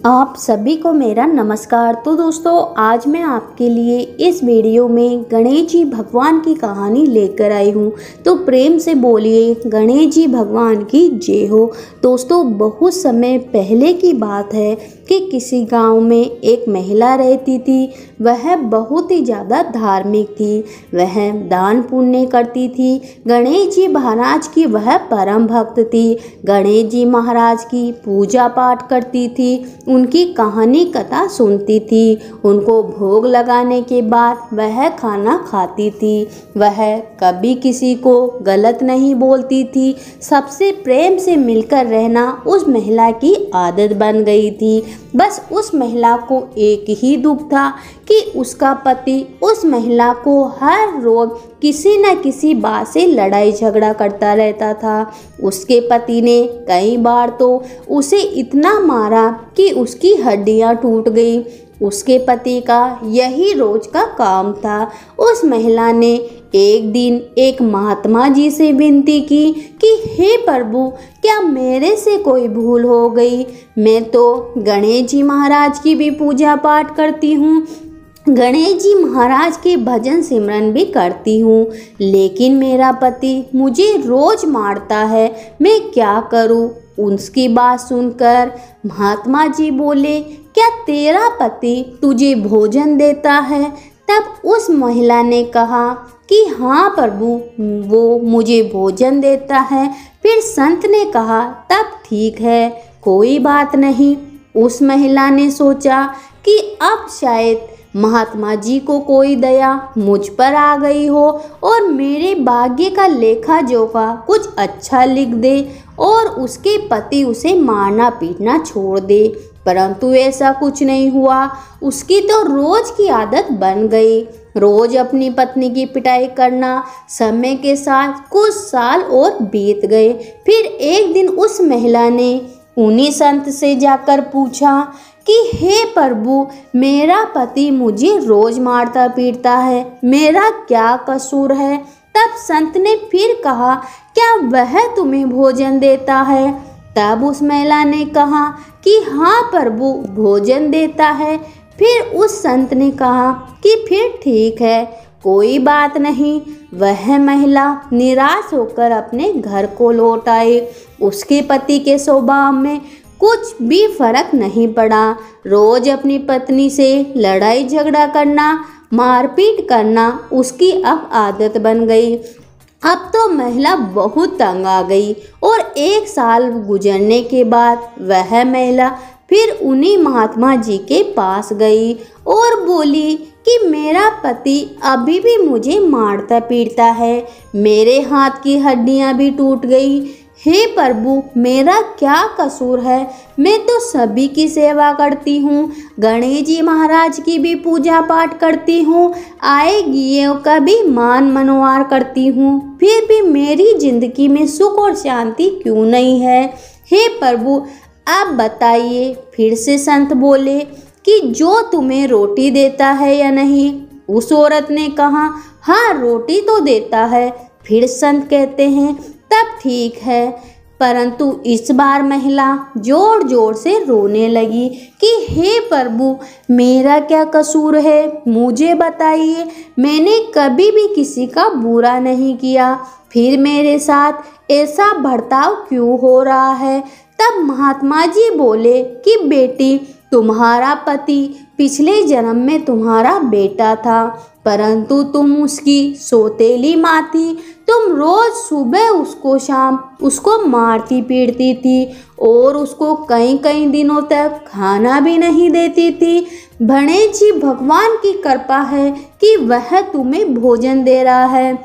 आप सभी को मेरा नमस्कार। तो दोस्तों, आज मैं आपके लिए इस वीडियो में गणेश जी भगवान की कहानी लेकर आई हूँ। तो प्रेम से बोलिए गणेश जी भगवान की जय हो। दोस्तों, बहुत समय पहले की बात है कि किसी गांव में एक महिला रहती थी। वह बहुत ही ज़्यादा धार्मिक थी। वह दान पुण्य करती थी। गणेश जी महाराज की वह परम भक्त थी। गणेश जी महाराज की पूजा पाठ करती थी। उनकी कहानी कथा सुनती थी। उनको भोग लगाने के बाद वह खाना खाती थी। वह कभी किसी को गलत नहीं बोलती थी। सबसे प्रेम से मिलकर रहना उस महिला की आदत बन गई थी। बस उस महिला को एक ही दुख था कि उसका पति उस महिला को हर रोज किसी न किसी बात से लड़ाई झगड़ा करता रहता था। उसके पति ने कई बार तो उसे इतना मारा कि उसकी हड्डियां टूट गई। उसके पति का यही रोज का काम था। उस महिला ने एक दिन एक महात्मा जी से विनती की कि हे प्रभु, क्या मेरे से कोई भूल हो गई? मैं तो गणेश जी महाराज की भी पूजा पाठ करती हूँ, गणेश जी महाराज के भजन सिमरन भी करती हूँ, लेकिन मेरा पति मुझे रोज मारता है। मैं क्या करूँ? उसकी बात सुनकर महात्मा जी बोले, क्या तेरा पति तुझे भोजन देता है? तब उस महिला ने कहा कि हाँ प्रभु, वो मुझे भोजन देता है। फिर संत ने कहा, तब ठीक है, कोई बात नहीं। उस महिला ने सोचा कि अब शायद महात्मा जी को कोई दया मुझ पर आ गई हो और मेरे भाग्य का लेखा जोखा कुछ अच्छा लिख दे और उसके पति उसे मारना पीटना छोड़ दे। परंतु ऐसा कुछ नहीं हुआ। उसकी तो रोज की आदत बन गई, रोज अपनी पत्नी की पिटाई करना। समय के साथ कुछ साल और बीत गए। फिर एक दिन उस महिला ने उन्हीं संत से जाकर पूछा कि हे प्रभु, मेरा पति मुझे रोज मारता पीटता है, मेरा क्या कसूर है? तब संत ने फिर कहा, क्या वह तुम्हें भोजन देता है? तब उस महिला ने कहा कि हाँ प्रभु, भोजन देता है। फिर उस संत ने कहा कि फिर ठीक है, कोई बात नहीं। वह महिला निराश होकर अपने घर को लौट आई। उसके पति के स्वभाव में कुछ भी फर्क नहीं पड़ा। रोज अपनी पत्नी से लड़ाई झगड़ा करना, मारपीट करना उसकी अब आदत बन गई। अब तो महिला बहुत तंग आ गई और एक साल गुजरने के बाद वह महिला फिर उन्हीं महात्मा जी के पास गई और बोली कि मेरा पति अभी भी मुझे मारता पीटता है, मेरे हाथ की हड्डियां भी टूट गई। हे प्रभु, मेरा क्या कसूर है? मैं तो सभी की सेवा करती हूँ, गणेश जी महाराज की भी पूजा पाठ करती हूँ, आए गए का भी मान मनोहार करती हूँ, फिर भी मेरी जिंदगी में सुख और शांति क्यों नहीं है? हे प्रभु, आप बताइए। फिर से संत बोले कि जो तुम्हें रोटी देता है या नहीं? उस औरत ने कहा, हाँ रोटी तो देता है। फिर संत कहते हैं, तब ठीक है। परंतु इस बार महिला जोर जोर से रोने लगी कि हे प्रभु, मेरा क्या कसूर है? मुझे बताइए, मैंने कभी भी किसी का बुरा नहीं किया, फिर मेरे साथ ऐसा बर्ताव क्यों हो रहा है? तब महात्मा जी बोले कि बेटी, तुम्हारा पति पिछले जन्म में तुम्हारा बेटा था, परंतु तुम उसकी सौतेली माँ थी। तुम रोज सुबह उसको शाम उसको मारती पीटती थी और उसको कई कई दिनों तक खाना भी नहीं देती थी। गणेश जी भगवान की कृपा है कि वह तुम्हें भोजन दे रहा है।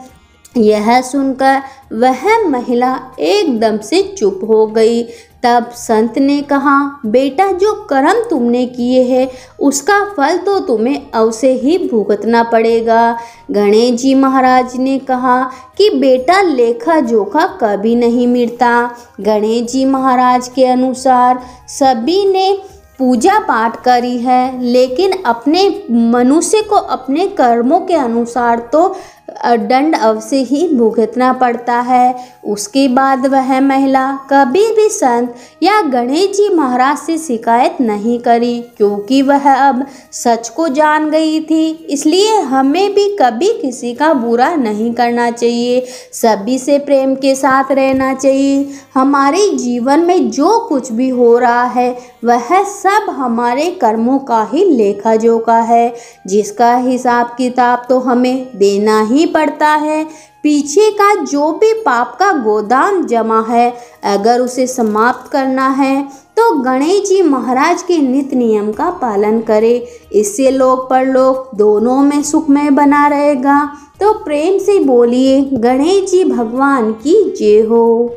यह सुनकर वह महिला एकदम से चुप हो गई। तब संत ने कहा, बेटा, जो कर्म तुमने किए हैं उसका फल तो तुम्हें अवश्य ही भुगतना पड़ेगा। गणेश जी महाराज ने कहा कि बेटा, लेखा जोखा कभी नहीं मिटता। गणेश जी महाराज के अनुसार सभी ने पूजा पाठ करी है, लेकिन अपने मनुष्य को अपने कर्मों के अनुसार तो दंड अवश्य ही भुगतना पड़ता है। उसके बाद वह महिला कभी भी संत या गणेश जी महाराज से शिकायत नहीं करी, क्योंकि वह अब सच को जान गई थी। इसलिए हमें भी कभी किसी का बुरा नहीं करना चाहिए, सभी से प्रेम के साथ रहना चाहिए। हमारे जीवन में जो कुछ भी हो रहा है वह सब हमारे कर्मों का ही लेखा जोखा है, जिसका हिसाब किताब तो हमें देना ही पड़ता है। पीछे का जो भी पाप का गोदाम जमा है, अगर उसे समाप्त करना है तो गणेश जी महाराज के नित्य नियम का पालन करें। इससे लोक परलोक दोनों में सुखमय बना रहेगा। तो प्रेम से बोलिए गणेश जी भगवान की जय हो।